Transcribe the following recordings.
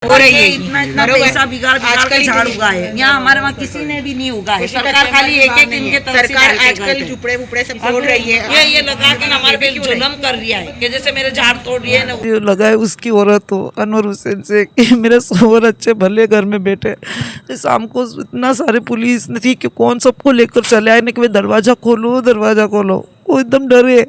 हो रही है। इतना पैसा बिगाड़ के झाड़ उगा है। यहाँ हमारे वहाँ किसी ने भी नहीं उगा है। सरकार खाली एक इनके तरफ से सरकार आजकल झुपड़े वुपड़े सब तोड़ रही है। ये लगा के हमारे पे जुल्म कर रही है कि जैसे मेरे झाड़ तोड़ रही है ना। ये लगा है उसकी औरत हो अनवर हुसैन से कि मेरे सोवर अच्छे भले घर में बैठे, शाम को इतना सारे पुलिस थी कि कौन सबको लेकर चले आए, कि दरवाज़ा खोलो दरवाज़ा खोलो। वो एकदम डरे,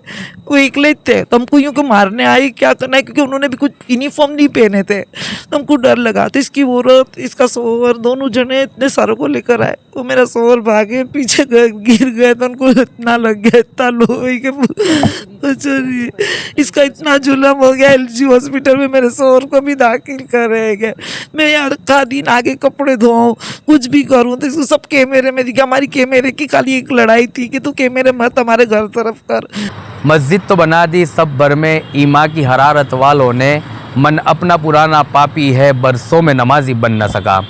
वो अकेले थे, तो हमको यूँ को मारने आई क्या करना है, क्योंकि उन्होंने भी कुछ यूनिफॉर्म नहीं पहने थे, तो हमको डर लगा। तो इसकी औरत इसका सोवर दोनों जने इतने सारों को लेकर आए। वो मेरा सोवर भागे पीछे गिर गए, तो उनको इतना लग गया, इतना लोही के इसका इतना जुल्म हो गया। LG हॉस्पिटल में मेरे सोवर को भी दाखिल करेंगे। मैं यहाँ का दिन आगे कपड़े धोऊँ कुछ भी करूँ तो इसको सब कैमरे में दिखा। हमारी कैमरे की खाली एक लड़ाई थी कि तू कैमरे मत हमारे घर तरफ कर। मस्जिद तो बना दी सब भर में, ईमा की हरारत वालों ने, मन अपना पुराना पापी है, बरसों में नमाजी बन न सका।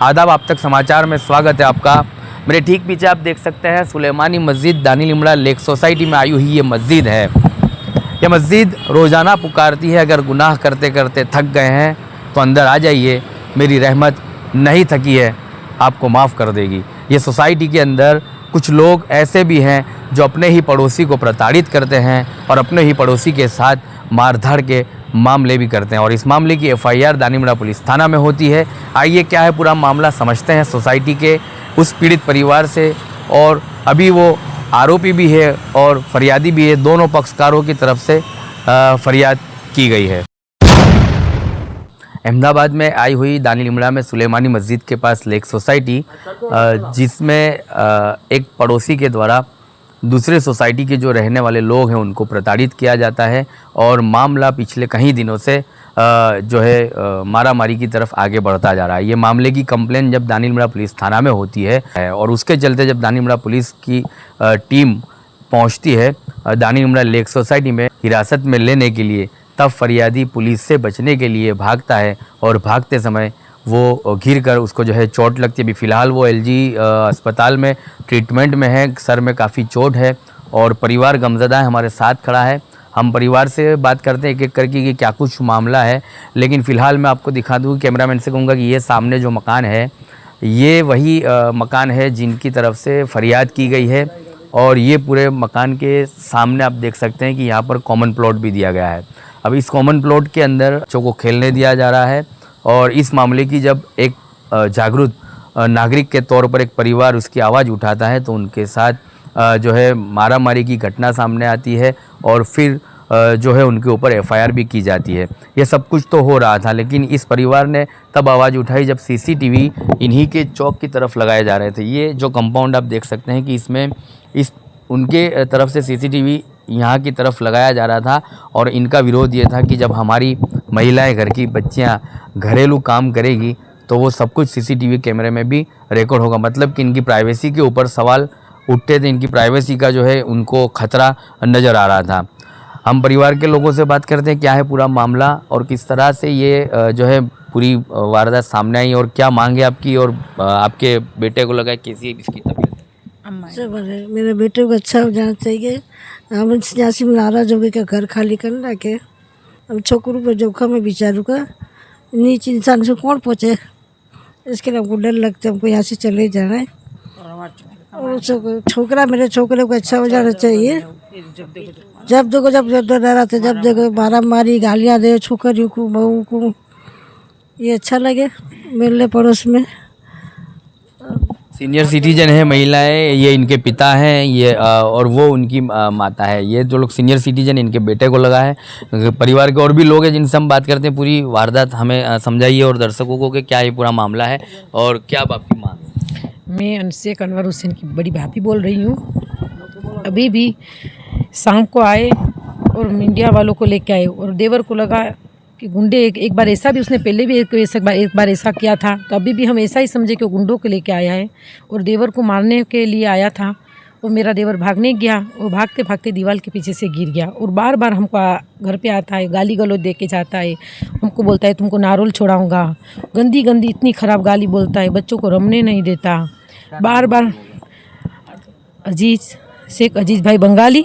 आदाब, आप तक समाचार में स्वागत है आपका। मेरे ठीक पीछे आप देख सकते हैं सुलेमानी मस्जिद दानी लिमड़ा लेक सोसाइटी में आई हुई ये मस्जिद है। ये मस्जिद रोज़ाना पुकारती है, अगर गुनाह करते करते थक गए हैं तो अंदर आ जाइए, मेरी रहमत नहीं थकी है, आपको माफ़ कर देगी। ये सोसाइटी के अंदर कुछ लोग ऐसे भी हैं जो अपने ही पड़ोसी को प्रताड़ित करते हैं और अपने ही पड़ोसी के साथ मारधाड़ के मामले भी करते हैं, और इस मामले की FIR दानीमड़ा पुलिस थाना में होती है। आइए क्या है पूरा मामला समझते हैं सोसाइटी के उस पीड़ित परिवार से। और अभी वो आरोपी भी है और फरियादी भी है, दोनों पक्षकारों की तरफ से फरियाद की गई है। अहमदाबाद में आई हुई दानी लिमड़ा में सुलेमानी मस्जिद के पास लेक सोसाइटी, जिसमें एक पड़ोसी के द्वारा दूसरे सोसाइटी के जो रहने वाले लोग हैं उनको प्रताड़ित किया जाता है, और मामला पिछले कई दिनों से जो है मारा मारी की तरफ आगे बढ़ता जा रहा है। ये मामले की कंप्लेन जब दानी लिमड़ा पुलिस थाना में होती है और उसके चलते जब दानी लिमड़ा पुलिस की टीम पहुंचती है दानी लिमड़ा लेक सोसाइटी में हिरासत में लेने के लिए, तब फरियादी पुलिस से बचने के लिए भागता है, और भागते समय वो घिर कर उसको जो है चोट लगती है। अभी फ़िलहाल वो LG अस्पताल में ट्रीटमेंट में है, सर में काफ़ी चोट है, और परिवार गमज़दा है, हमारे साथ खड़ा है। हम परिवार से बात करते हैं एक एक करके कि क्या कुछ मामला है, लेकिन फ़िलहाल मैं आपको दिखा दूँ, कैमरामैन से कहूँगा कि ये सामने जो मकान है ये वही मकान है जिनकी तरफ से फरियाद की गई है, और ये पूरे मकान के सामने आप देख सकते हैं कि यहाँ पर कॉमन प्लॉट भी दिया गया है। अब इस कॉमन प्लॉट के अंदर बच्चों को खेलने दिया जा रहा है, और इस मामले की जब एक जागरूक नागरिक के तौर पर एक परिवार उसकी आवाज़ उठाता है तो उनके साथ जो है मारामारी की घटना सामने आती है, और फिर जो है उनके ऊपर FIR भी की जाती है। ये सब कुछ तो हो रहा था, लेकिन इस परिवार ने तब आवाज़ उठाई जब CCTV इन्हीं के चौक की तरफ लगाए जा रहे थे। ये जो कंपाउंड आप देख सकते हैं कि इसमें उनके तरफ से CCTV यहाँ की तरफ लगाया जा रहा था, और इनका विरोध ये था कि जब हमारी महिलाएं, घर की बच्चियाँ घरेलू काम करेगी तो वो सब कुछ CCTV कैमरे में भी रिकॉर्ड होगा। मतलब कि इनकी प्राइवेसी के ऊपर सवाल उठते थे, इनकी प्राइवेसी का जो है उनको खतरा नज़र आ रहा था। हम परिवार के लोगों से बात करते हैं क्या है पूरा मामला और किस तरह से ये जो है पूरी वारदात सामने आई, और क्या मांगे आपकी, और आपके बेटे को लगा कैसी इसकी तबीयत? सब है, मेरे बेटे को अच्छा हो जाना चाहिए। हम यहाँ से नाराज हो गए क्या घर खाली करना के, अब छोकरों पर जोखम है बेचारों का, नीच इंसान से कौन पहुँचे, इसके लिए हमको डर लगता है, हमको यहाँ से चले जाना है। और छोकरा मेरे छोकरे को अच्छा हो जाना चाहिए। जब देखो जब डराते, जब देखो मारा मारी गालियाँ दे छोकरियों को बहू को, ये अच्छा लगे मेरे पड़ोस में। सीनियर सिटीजन है महिलाएं, ये इनके पिता हैं, ये और वो उनकी माता है। ये जो लोग सीनियर सिटीजन इनके बेटे को लगा है। परिवार के और भी लोग हैं जिनसे हम बात करते हैं। पूरी वारदात हमें समझाइए और दर्शकों को कि क्या ये पूरा मामला है और क्या आपकी मांग? मैं अनसेक अनवर हुसैन की बड़ी भाभी बोल रही हूँ। अभी भी शाम को आए और मीडिया वालों को लेके आए, और देवर को लगा कि गुंडे एक बार ऐसा भी उसने पहले भी एक बार ऐसा किया था, तो अभी भी हम ऐसा ही समझे कि वो गुंडों को लेके आया है और देवर को मारने के लिए आया था। और मेरा देवर भागने गया, वो भागते भागते दीवार के पीछे से गिर गया, और बार बार हमको घर पे आता है, गाली गलौज दे के जाता है, हमको बोलता है तुमको नारोल छोड़ाऊँगा, गंदी गंदी इतनी ख़राब गाली बोलता है, बच्चों को रमने नहीं देता। बार बार शेख अजीज़ भाई बंगाली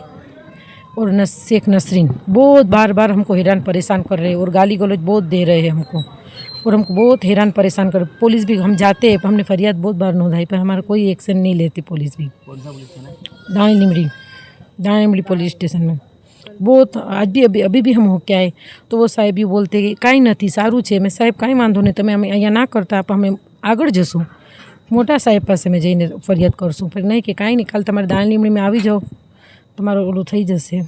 और शेख नसरीन बहुत बार बार हमको हैरान परेशान कर रहे हैं, और गाली गलौज बहुत दे रहे हैं हमको। और हमको बहुत हैरान परेशान कर। पुलिस भी हम जाते हैं, हमने फरियाद बहुत बार नोंधाई पर हमारा कोई एक्शन नहीं लेती पुलिस भी। दानी लिमड़ी पुलिस स्टेशन में बहुत आज भी अभी भी हम होके आए तो वो साहेब भी बोलते कि काई नहीं सारू है। मैं साहेब काई वांधो नहीं, તમે અહીંયા ના કરતા અમે આગળ જશું, મોટા સાહેબ પાસે મેં જઈને ફરિયાદ કરશું। પણ નહીં કે કાંઈ નહીં, કાલ તમારે દાણી લીમડીમાં આવી જાઓ, તમારું ઓલું થઈ જશે।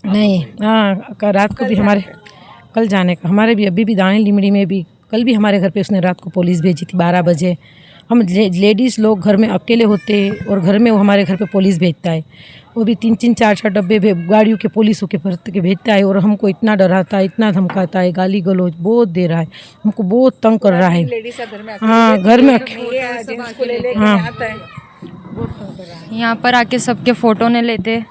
नहीं, हाँ रात को भी हमारे कल जाने का, हमारे भी अभी भी दानी लिमड़ी में भी कल भी हमारे घर पे उसने रात को पुलिस भेजी थी 12 बजे। हम लेडीज़ लोग घर में अकेले होते और घर में वो हमारे घर पे पुलिस भेजता है, वो भी 3-3 4-4 डब्बे गाड़ियों के पुलिसों के भर के भेजता है और हमको इतना डराता है, इतना धमकाता है, गाली गलौज बहुत दे रहा है, हमको बहुत तंग कर रहा है। हाँ घर में हाँ यहाँ पर आके सबके फ़ोटो नहीं लेते,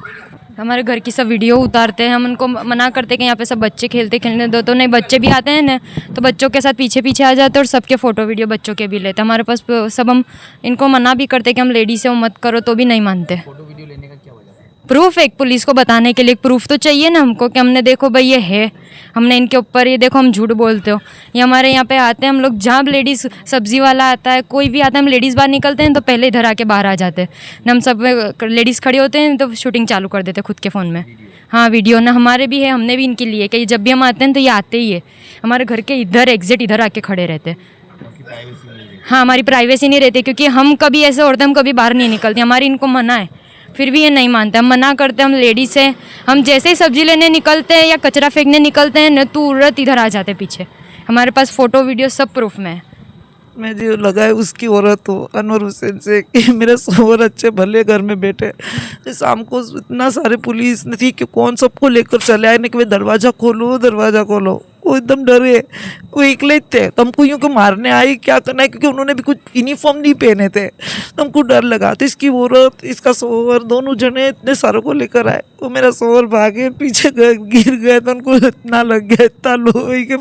हमारे घर की सब वीडियो उतारते हैं। हम उनको मना करते कि यहाँ पे सब बच्चे खेलने दो, तो नहीं, बच्चे भी आते हैं ना तो बच्चों के साथ पीछे पीछे आ जाते हैं और सबके फ़ोटो वीडियो बच्चों के भी लेते हैं हमारे पास सब। हम इनको मना भी करते कि हम लेडीज़ से मत करो तो भी नहीं मानते। प्रूफ, एक पुलिस को बताने के लिए प्रूफ तो चाहिए ना हमको कि हमने देखो भाई ये है, हमने इनके ऊपर ये देखो, हम झूठ बोलते हो। ये हमारे यहाँ पे आते हैं हम लोग, जहाँ लेडीज़ सब्ज़ी वाला आता है, कोई भी आता है, हम लेडीज़ बाहर निकलते हैं तो पहले इधर आके बाहर आ जाते हैं। हम सब लेडीज़ खड़े होते हैं तो शूटिंग चालू कर देते खुद के फ़ोन में। हाँ वीडियो ना हमारे भी है, हमने भी इनके लिए कि जब भी हम आते हैं तो ये आते ही है हमारे घर के इधर एग्जिट इधर आके खड़े रहते। हाँ हमारी प्राइवेसी नहीं रहती, क्योंकि हम कभी ऐसे औरतें हम कभी बाहर नहीं निकलती, हमारी इनको मना है, फिर भी ये नहीं मानते। हम मना करते, हम लेडीज़ हैं, हम जैसे ही सब्जी लेने निकलते हैं या कचरा फेंकने निकलते हैं न तुरंत इधर आ जाते पीछे। हमारे पास फ़ोटो वीडियो सब प्रूफ में है। मैं जो लगाए उसकी औरत हो अनवर हुसैन से कि मेरे सोहर अच्छे भले घर में बैठे, शाम को इतना सारे पुलिस ने थी कि कौन सबको लेकर चले आए, कि दरवाज़ा खोलो दरवाज़ा खोलो। वो एकदम डरे, वो एकले थे, तो हमको यूँ को मारने आई क्या करना है, क्योंकि उन्होंने भी कुछ यूनिफॉर्म नहीं पहने थे, तो हमको डर लगा। तो इसकी औरत इसका सोहर दोनों जने इतने सारों को लेकर आए, वो मेरा सोहर भागे पीछे गए, गिर गए तो उनको इतना लग गया, इतना लोही के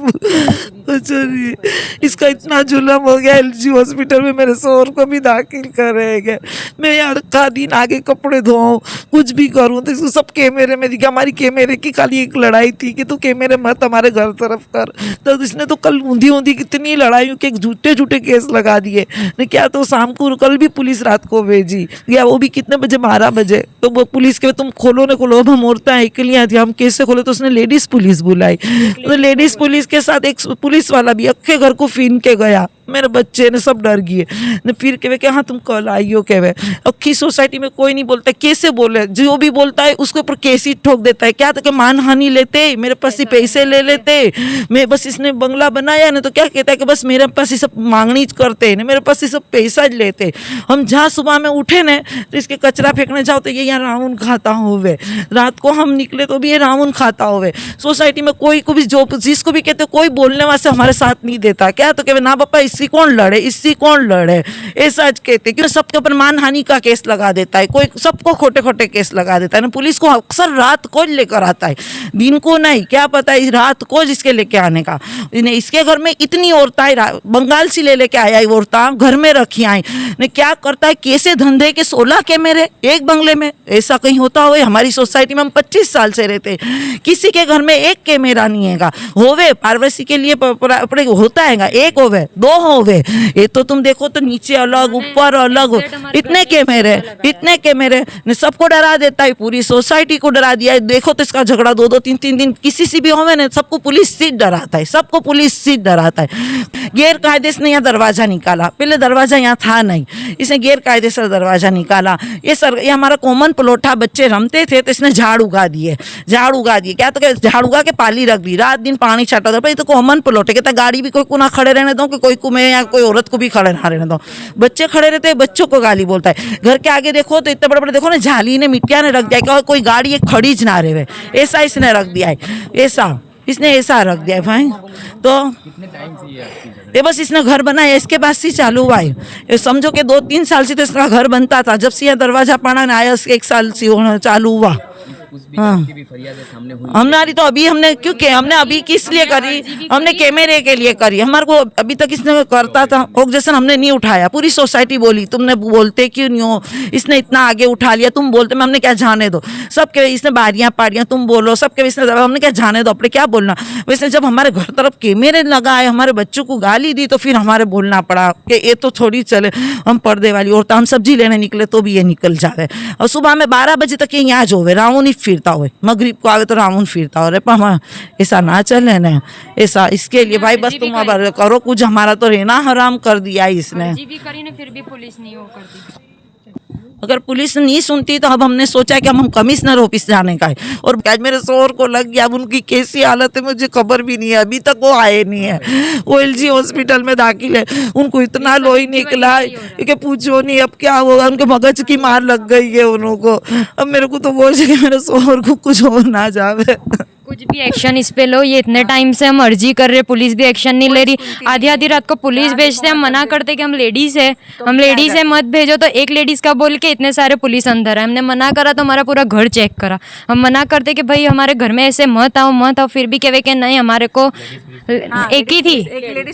इसका इतना जुलम हो गया। LG हॉस्पिटल में मेरे सोहर को भी दाखिल करेंगे। मैं यार का दिन आगे कपड़े धोऊँ कुछ भी करूँ तो इसको सब कैमरे में दिखा। हमारी कैमरे की खाली एक लड़ाई थी कि तू कैमरे मत हमारे घर तरफ कर, तो इसने तो कल ऊंधी कितनी लड़ाइयों के झूठे केस लगा दिए ने क्या। तो शाम को कल भी पुलिस रात को भेजी या वो भी कितने बजे 12 बजे, तो वो पुलिस के तुम खोलो न खोलो, अब हम औरतें अकेलियाँ थी, हम कैसे खोले, तो उसने लेडीज़ पुलिस बुलाई। तो लेडीज़ पुलिस के साथ एक पुलिस वाला भी अक्खे घर को फीन के गया, मेरे बच्चे ने सब डर गए ने, फिर कहे कि हाँ तुम कल आइयो। कहे अक्खी सोसाइटी में कोई नहीं बोलता, कैसे बोले, जो भी बोलता है उसके ऊपर केस ही ठोक देता है। क्या तो कि मानहानि लेते, मेरे पास ही पैसे ले लेते, मैं बस इसने बंगला बनाया ना तो क्या कहता है कि बस मेरे पास ही सब मांगनी करते ना, मेरे पास ही सब पैसा लेते। हम जहाँ सुबह में उठे ना तो इसके कचरा फेंकने जाओ तो ये यहाँ राउंड खाता हुए, रात को हम निकले तो भी ये राउंड खाता हुए। सोसाइटी में कोई को भी जो जिसको भी कहते कोई बोलने वाले हमारे साथ नहीं देता। क्या तो कहे ना पापा इससे कौन लड़े, इससे कौन लड़े, ऐसा कहते, क्यों सबके ऊपर मानहानि का केस लगा देता है, कोई सबको खोटे केस लगा देता है ना। पुलिस को अक्सर रात को लेकर आता है, दिन को नहीं, क्या पता है रात को जिसके लेके आने का। इसके घर में इतनी औरतें बंगाल से लेके आया औरतें घर में रखी आई ने, क्या करता है कैसे धंधे के 16 कैमरे एक बंगले में, ऐसा कहीं होता हो। हमारी सोसाइटी में हम 25 साल से रहते, किसी के घर में एक कैमरा नहीं है, होवे प्राइवेसी के लिए होता है, एक होवे 2 होवे, ये तो तुम देखो तो नीचे अलग ऊपर अलग, इतने कैमरे ने सबको डरा देता है, पूरी सोसाइटी को डरा दिया है। देखो तो इसका झगड़ा 2-2 3-3 दिन किसी से भी होवे ना, सबको पुलिस से डराता है, सबको पुलिस से डराता है। गैर कायदे से यहाँ दरवाजा निकाला, पहले दरवाजा यहाँ था नहीं, इसने गैर कायदे से दरवाजा निकाला। ये हमारा कॉमन प्लॉट था, बच्चे रमते थे तो इसने झाड़ उगा दिए। क्या तो झाड़ उगा के पाली रख दी, रात दिन पानी छाटा था। भाई तो कॉमन प्लॉट है, कहता गाड़ी भी कोई को ना खड़े रहने दो, कि कोई को मैं या कोई औरत को भी खड़े ना रहने दो। बच्चे खड़े रहते हैं, बच्चों को गाली बोलता है। घर के आगे देखो तो इतने बड़े देखो ना, झाली ने मिट्टिया ने रख दिया, कोई गाड़ी एक खड़ी ज ना रहे, ऐसा इसने रख दिया है, ऐसा रख दिया है भाई। तो ये बस इसने घर बनाया, इसके बाद से चालू हुआ है। ये समझो कि 2-3 साल से तो इसका घर बनता था, जब से यह दरवाजा पाना आया 1 साल से चालू हुआ। आपकी भी फरियादें सामने हुई? हमारी तो अभी हमने क्योंकि हमने अभी किस लिए करी, हमने कैमरे के लिए करी। हमारे को अभी तक इसने करता था ऑब्जेक्शन, हमने नहीं उठाया। पूरी सोसाइटी बोली तुमने बोलते क्यों नहीं हो, इसने इतना आगे उठा लिया, तुम बोलते। मैं हमने क्या जाने दो, सबके इसने बारियां पाड़ियां, तुम बोलो सबके इसने, हमने क्या जाने दो, अपने क्या बोलना। वैसे जब हमारे घर तरफ कैमरे लगाए, हमारे बच्चों को गाली दी, तो फिर हमारे बोलना पड़ा कि ये तो थोड़ी चले, हम पर्दे वाली औरत, हम सब्जी लेने निकले तो भी ये निकल जावे। और सुबह में 12 बजे तक ये यहाँ जो राउंड ही फिरता हुए, मगरिब को आवे तो राउंड फिरता हो। पर हम ऐसा ना चले ना, ऐसा इसके लिए भाई बस तुम अब करो कुछ, हमारा तो रहना हराम कर दिया इसने। भी करी ना, फिर भी पुलिस नहीं वो करती। अगर पुलिस नहीं सुनती तो अब हमने सोचा कि हम कमिश्नर ऑफिस जाने का है। और आज मेरे शोहर को लग गया, अब उनकी कैसी हालत है मुझे खबर भी नहीं है, अभी तक वो आए नहीं है। वो LG हॉस्पिटल में दाखिल है, उनको इतना लोही निकला है कि पूछो नहीं अब क्या होगा, उनके मगज की मार लग गई है उनको। अब मेरे को तो वो कि मेरे शोहर को कुछ हो ना जावे। कुछ भी एक्शन इस पे लो, ये इतने टाइम से हम अर्जी कर रहे, पुलिस भी एक्शन नहीं ले रही। आधी आधी रात को पुलिस भेजते, हम मना करते कि हम लेडीज है, हम लेडीज है मत भेजो, तो एक लेडीज का बोल के इतने सारे पुलिस अंदर है। हमने मना करा तो हमारा पूरा घर चेक करा। हम मना करते कि भाई हमारे घर में ऐसे मत आओ, फिर भी कहे कि नहीं हमारे को एक ही थी।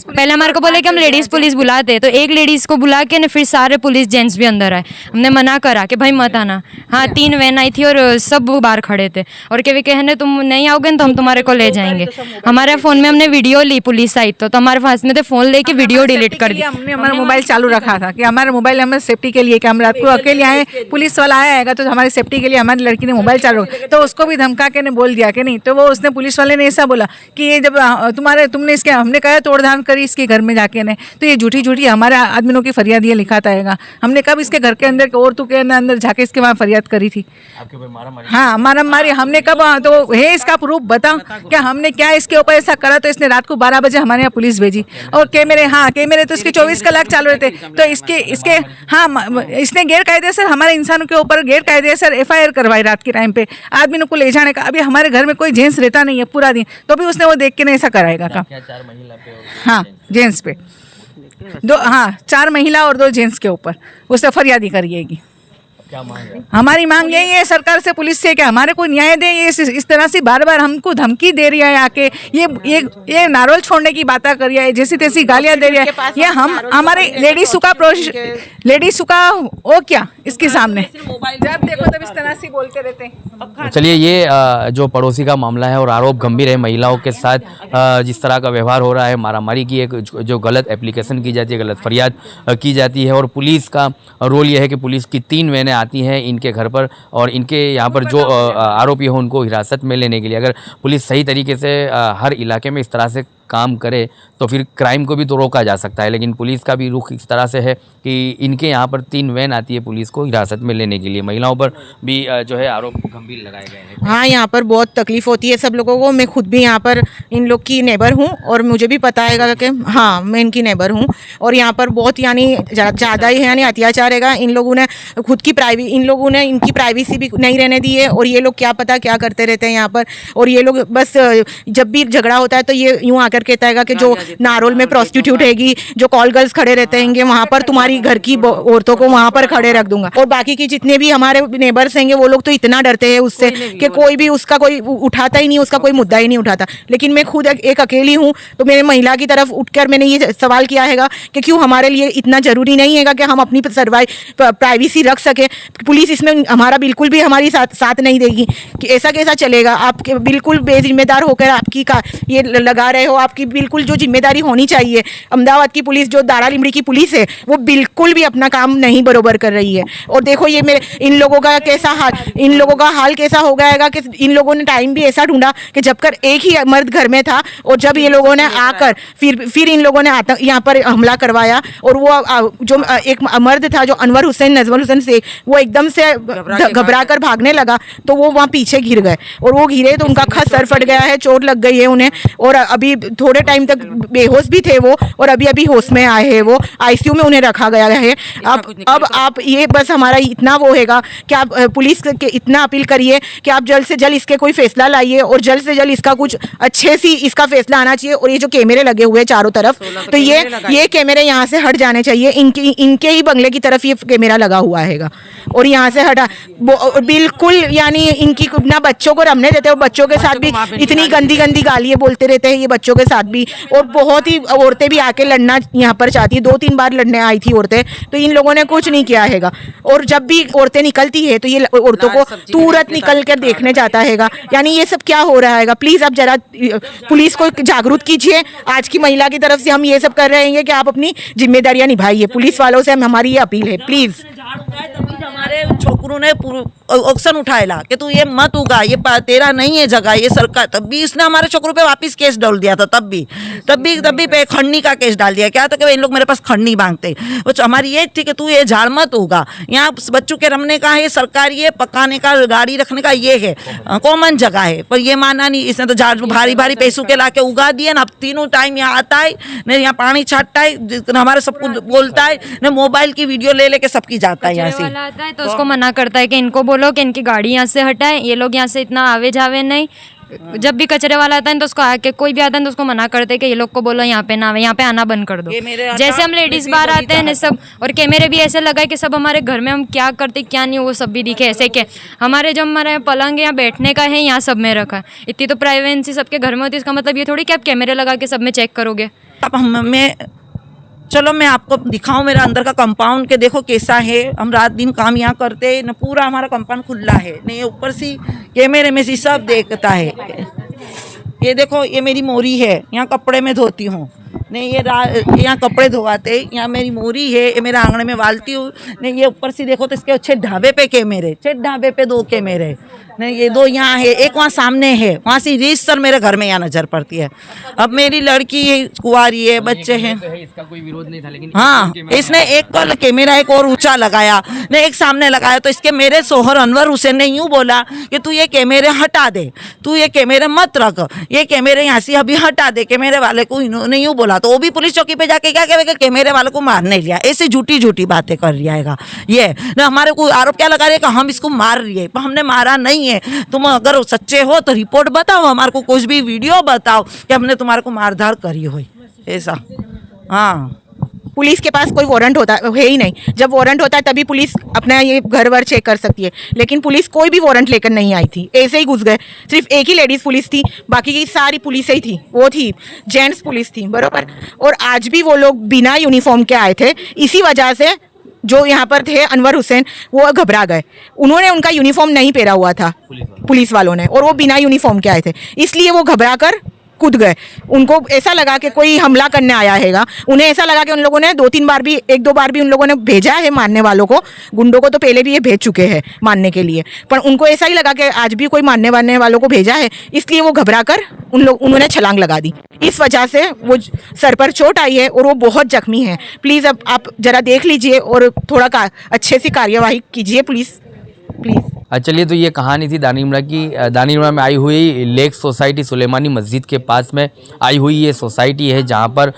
पहले हमारे को बोले कि हम लेडीज पुलिस बुलाते, तो एक लेडीज को बुला के ना फिर सारे पुलिस जेंट्स भी अंदर आए। हमने मना करा कि भाई मत आना। हाँ 3 वैन आई थी और सब बाहर खड़े थे, और कहने तुम नहीं आओगे तो हम तुम्हारे को ले जाएंगे। हमारे फ़ोन में हमने वीडियो ली, पुलिस आई तो हमारे पास में थे, फ़ोन लेके वीडियो डिलीट कर दी। हमने हमारा मोबाइल चालू रखा था कि हमारा मोबाइल हमें सेफ्टी के लिए, कि हम रात को अकेले आए, पुलिस वाला आएगा तो हमारी सेफ्टी के लिए हमारी लड़की ने मोबाइल चालू रखा। तो उसको भी धमका के ने बोल दिया कि नहीं, तो वो उसने पुलिस वाले ने ऐसा बोला कि ये जब तुमने इसके, हमने कहा तोड़धान करी इसके घर में जाके ने, तो ये झूठी हमारे आदमियों की फरियाद ये लिखाता है। हमने कब इसके घर के अंदर औरतों के अंदर जाके इसके वहाँ फरियाद करी थी? हाँ मारामारी हमने कब, तो है इसका प्रूफ बता क्या हमने क्या इसके ऊपर ऐसा करा। तो इसने रात को 12 बजे हमारे यहाँ पुलिस भेजी, और कैमरे तो इसके 24 कलाक चालू रहते। तो इसके हाँ इसने गैरकायदे सर हमारे इंसानों के ऊपर गैरकायदे सर FIR करवाई रात के टाइम पे आदमी को ले जाने का। अभी हमारे घर में कोई जेंट्स रहता नहीं है पूरा दिन, तो भी उसने वो देख के नहीं ऐसा कराएगा काम। हाँ जेंट्स पे 4 महिला और 2 जेंट्स के ऊपर उसने फरियादी करिएगी। क्या मांग है? हमारी मांग यही है सरकार से, पुलिस से, कि हमारे को न्याय दे। ये इस तरह से बार बार हमको धमकी दे रही है आके, ये नारोल छोड़ने की बातें कर रही है, जैसी तैसी गालियां दे रही है। ये हम हमारे लेडीज का वो क्या इसके सामने जब देखो तब इस तरह से बोलते रहते हैं। चलिए ये जो पड़ोसी का मामला है और आरोप गंभीर है, महिलाओं के साथ जिस तरह का व्यवहार हो रहा है, मारामारी की एक जो गलत एप्लीकेशन की जाती है, गलत फरियाद की जाती है। और पुलिस का रोल यह है कि पुलिस की 3 वैनें आती हैं इनके घर पर, और इनके यहाँ पर जो आरोपी हो उनको हिरासत में लेने के लिए। अगर पुलिस सही तरीके से हर इलाके में इस तरह से काम करे तो फिर क्राइम को भी तो रोका जा सकता है। लेकिन पुलिस का भी रुख इस तरह से है कि इनके यहाँ पर 3 वैन आती है पुलिस को हिरासत में लेने के लिए। महिलाओं पर भी जो है आरोप गंभीर लगाए गए हैं। हाँ यहाँ पर बहुत तकलीफ होती है सब लोगों को। मैं खुद भी यहाँ पर इन लोग की नेबर हूँ और मुझे भी पता है कि हाँ मैं इनकी नेबर हूँ। और यहाँ पर बहुत यानी ज़्यादा ही यानी अत्याचार है। इन लोगों ने खुद की इनकी प्राइवेसी भी नहीं रहने दी है, और ये लोग क्या पता क्या करते रहते हैं यहाँ पर। और ये लोग बस जब भी झगड़ा होता है तो ये यूँ आकर कहता है कि जो नारोल में प्रोस्टिट्यूट हैगी, जो कॉल गर्ल्स खड़े रहते हैं वहाँ पर तुम्हारी घर की औरतों को वहाँ पर खड़े रख दूंगा। और बाकी की जितने भी हमारे नेबर्स हैं वो लोग तो इतना डरते हैं उससे कि कोई भी उसका कोई उठाता ही नहीं, उसका कोई मुद्दा ही नहीं उठाता। लेकिन मैं खुद एक अकेली हूँ, तो मेरे महिला की तरफ उठकर मैंने ये सवाल किया है कि क्यों हमारे लिए इतना ज़रूरी नहीं है कि हम अपनी प्राइवेसी रख सके। पुलिस इसमें हमारा बिल्कुल भी हमारी साथ नहीं देगी कि ऐसा कैसा चलेगा। आप बिल्कुल बेजिम्मेदार होकर आपकी ये लगा रहे हो। आपकी बिल्कुल जो जिम्मेदारी होनी चाहिए, अहमदाबाद की पुलिस जो दारा लिमड़ी की पुलिस है वो बिल्कुल भी अपना काम नहीं बरोबर कर रही है। और देखो ये मेरे इन लोगों का हाल कैसा हो गया कि इन लोगों ने टाइम भी ऐसा ढूंढा कि जब कर एक ही मर्द घर में था, और जब ये लोगों ने आकर फिर इन लोगों ने यहाँ पर हमला करवाया। और वो जो एक मर्द था जो अनवर हुसैन से वो एकदम से घबरा कर भागने लगा, तो वो वहाँ पीछे गिर गए। और वो गिरे तो उनका सर फट गया है, चोट लग गई है उन्हें। और अभी थोड़े टाइम तक बेहोश भी थे वो, और अभी अभी होश में आए हैं वो, आईसीयू में उन्हें रखा गया है। अब आप ये बस हमारा इतना वो हैगा कि आप पुलिस के इतना अपील करिए कि आप जल्द से जल्द इसके कोई फैसला लाइए, और जल्द से जल्द इसका कुछ अच्छे सी इसका फैसला आना चाहिए। और ये जो कैमरे लगे हुए हैं चारों तरफ, तो ये कैमरे यहाँ से हट जाने चाहिए। इनके ही बंगले की तरफ ये कैमरा लगा हुआ हैगा, और यहाँ से हटा बिल्कुल, यानी इनकी ना बच्चों को रमने देते, और बच्चों के साथ भी इतनी गंदी गंदी गालियाँ बोलते रहते हैं ये बच्चों के साथ भी। और बहुत ही औरतें भी आके लड़ना यहाँ पर चाहती है, 2-3 बार लड़ने आई थी औरतें, तो इन लोगों ने कुछ नहीं किया हैगा। और जब भी औरतें निकलती है तो ये औरतों को तुरंत निकल कर देखने जाता हैगा। यानी ये सब क्या हो रहा हैगा? प्लीज आप जरा पुलिस को जागरूक कीजिए। आज की महिला की तरफ से हम ये सब कर रहे हैं कि आप अपनी जिम्मेदारियां निभाइए। पुलिस वालों से हमारी ये अपील है, प्लीज। हमारे छोकरों ने ऑक्शन उठाएला कि तू ये मत उगा, ये तेरा नहीं है जगह, ये सरकार, तब भी इसने हमारे छोकरों पे वापस केस डाल दिया था। तब भी पे खंडनी का केस डाल दिया। क्या था कि इन लोग मेरे पास खंडनी मांगते। हमारी ये थी कि तू ये झाड़ मत उगा, यहाँ बच्चों के रमने का है, सरकारी है, पकाने का, गाड़ी रखने का ये है, कॉमन जगह है। पर ये माना नहीं, इसने तो झाड़ भारी भारी पैसों के ला के उगा दिए ना। अब तीनों टाइम यहाँ आता है न, यहाँ पानी छाटता है, हमारे सबको बोलता है न, मोबाइल की वीडियो ले लेके सबकी जाता है यहाँ से। आता है तो उसको मना करता है कि इनको बोलो कि इनकी गाड़ी यहाँ से हटाए, ये लोग यहाँ से इतना आवे जावे नहीं। जब भी कचरे वाला आता है तो उसको आके, कोई भी आता है तो उसको मना करते हैं कि ये लोग को बोलो यहाँ पे ना आवे, यहाँ पे आना बंद कर दो। जैसे हम लेडीज बाहर आते हैं सब, और कैमरे भी ऐसे लगाए कि सब हमारे घर में हम क्या करते क्या नहीं वो सब भी दिखे। ऐसे के हमारे जो हमारे पलंग यहाँ बैठने का है यहाँ सब में रखा है। इतनी तो प्राइवेसी सबके घर में होती है, इसका मतलब ये थोड़ी कि आप कैमरे लगा के सब में चेक करोगे। चलो मैं आपको दिखाऊं मेरा अंदर का कंपाउंड के देखो कैसा है। हम रात दिन काम यहाँ करते हैं न, पूरा हमारा कंपाउंड खुला है नहीं, ऊपर से कैमरे में से सब देखता है। ये देखो, ये मेरी मोरी है, यहाँ कपड़े में धोती हूँ नहीं, ये यहाँ कपड़े धोवाते, यहाँ मेरी मोरी है, ये मेरे आंगन में वालती हूँ नहीं। ये ऊपर से देखो तो इसके अच्छे ढाबे पे कैमरे, 6 ढाबे पे 2 कैमरे नहीं, ये 2 यहाँ है, एक वहाँ सामने है, वहाँ से रीच सर मेरे घर में यहाँ नजर पड़ती है। अब मेरी लड़की कुंवारी है, बच्चे हैं, इसका कोई विरोध नहीं था, लेकिन हाँ इसने एक कल कैमरा एक और ऊंचा लगाया ने, एक सामने लगाया, तो इसके मेरे सोहर अनवर हुसैन ने यूं बोला कि तू ये कैमरे हटा दे, तू ये कैमरे मत रख, ये कैमरे यहाँ से अभी हटा दे। कैमरे वाले को इन्होंने यूं बोला, तो वो भी पुलिस चौकी पे जाके क्या कहेगा, कैमरे वाले को मारने लिया। ऐसी झूठी झूठी बातें कर रही है ये ना। हमारे को आरोप क्या लगा रहे कि हम इसको मार रही है, पर हमने मारा नहीं है। तुम अगर सच्चे हो तो रिपोर्ट बताओ, हमारे को कुछ भी वीडियो बताओ कि हमने तुम्हारे को मारधाड़ करी हो ऐसा। हाँ, पुलिस के पास कोई वारंट होता है ही नहीं। जब वारंट होता है तभी पुलिस अपना ये घर वर चेक कर सकती है, लेकिन पुलिस कोई भी वारंट लेकर नहीं आई थी, ऐसे ही घुस गए। सिर्फ एक ही लेडीज पुलिस थी, बाकी की सारी पुलिस ही थी, वो थी जेंट्स पुलिस थी, बराबर। और आज भी वो लोग बिना यूनिफॉर्म के आए थे। इसी वजह से जो यहाँ पर थे अनवर हुसैन, वो घबरा गए। उन्होंने उनका यूनिफॉर्म नहीं पहना हुआ था पुलिस वालों ने, और वो बिना यूनिफॉर्म के आए थे, इसलिए वो घबरा कर कूद गए। उनको ऐसा लगा कि कोई हमला करने आया हैगा। उन्हें ऐसा लगा कि उन लोगों ने 2-3 बार भी, 1-2 बार भी उन लोगों ने भेजा है मारने वालों को। गुंडों को तो पहले भी ये भेज चुके हैं मारने के लिए, पर उनको ऐसा ही लगा कि आज भी कोई मारने वालों को भेजा है, इसलिए वो घबरा कर उन्होंने छलांग लगा दी। इस वजह से वो सर पर चोट आई है और वो बहुत जख्मी है। प्लीज़ अब आप जरा देख लीजिए और थोड़ा अच्छे से कार्यवाही कीजिए प्लीज़। चलिए, तो ये कहानी थी दानिमड़ा की। दानिमड़ा में आई हुई लेक सोसाइटी सुलेमानी मस्जिद के पास में आई हुई ये सोसाइटी है, जहाँ पर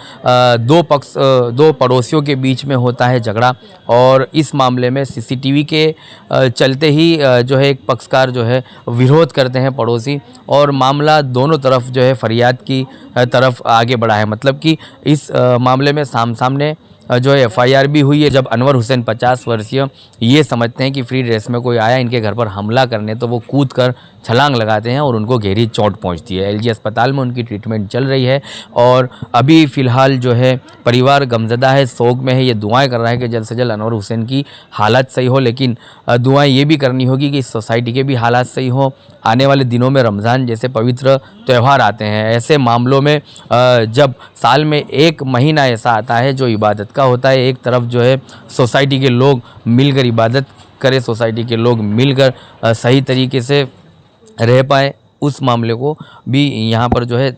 2 पड़ोसियों के बीच में होता है झगड़ा। और इस मामले में सीसीटीवी के चलते ही जो है एक पक्षकार जो है विरोध करते हैं पड़ोसी, और मामला दोनों तरफ जो है फरियाद की तरफ आगे बढ़ा है। मतलब कि इस मामले में सामने जो है FIR भी हुई है। जब अनवर हुसैन 50 वर्षीय ये समझते हैं कि फ्री ड्रेस में कोई आया इनके घर पर हमला करने, तो वो कूद कर छलांग लगाते हैं और उनको गहरी चोट पहुंचती है। LG अस्पताल में उनकी ट्रीटमेंट चल रही है और अभी फ़िलहाल जो है परिवार गमज़दा है, सोग में है। ये दुआएं कर रहा है कि जल्द से जल्द अनवर हुसैन की हालत सही हो, लेकिन दुआएं ये भी करनी होगी कि इस सोसाइटी के भी हालात सही हो। आने वाले दिनों में रमज़ान जैसे पवित्र त्यौहार आते हैं, ऐसे मामलों में जब साल में 1 महीना ऐसा आता है जो इबादत का होता है, एक तरफ जो है सोसाइटी के लोग मिलकर इबादत करें, सोसाइटी के लोग मिलकर सही तरीके से रह पाए, उस मामले को भी यहाँ पर जो है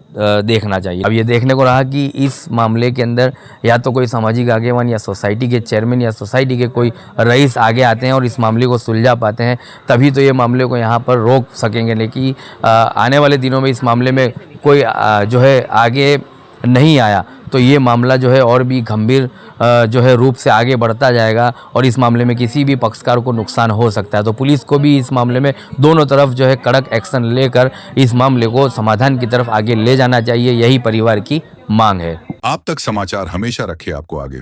देखना चाहिए। अब ये देखने को रहा कि इस मामले के अंदर या तो कोई सामाजिक आगेवान या सोसाइटी के चेयरमैन या सोसाइटी के कोई रईस आगे आते हैं और इस मामले को सुलझा पाते हैं, तभी तो ये मामले को यहाँ पर रोक सकेंगे। लेकिन आने वाले दिनों में इस मामले में कोई जो है आगे नहीं आया तो ये मामला जो है और भी गंभीर जो है रूप से आगे बढ़ता जाएगा और इस मामले में किसी भी पक्षकार को नुकसान हो सकता है। तो पुलिस को भी इस मामले में दोनों तरफ जो है कड़क एक्शन लेकर इस मामले को समाधान की तरफ आगे ले जाना चाहिए, यही परिवार की मांग है। आप तक समाचार हमेशा रखे आपको आगे।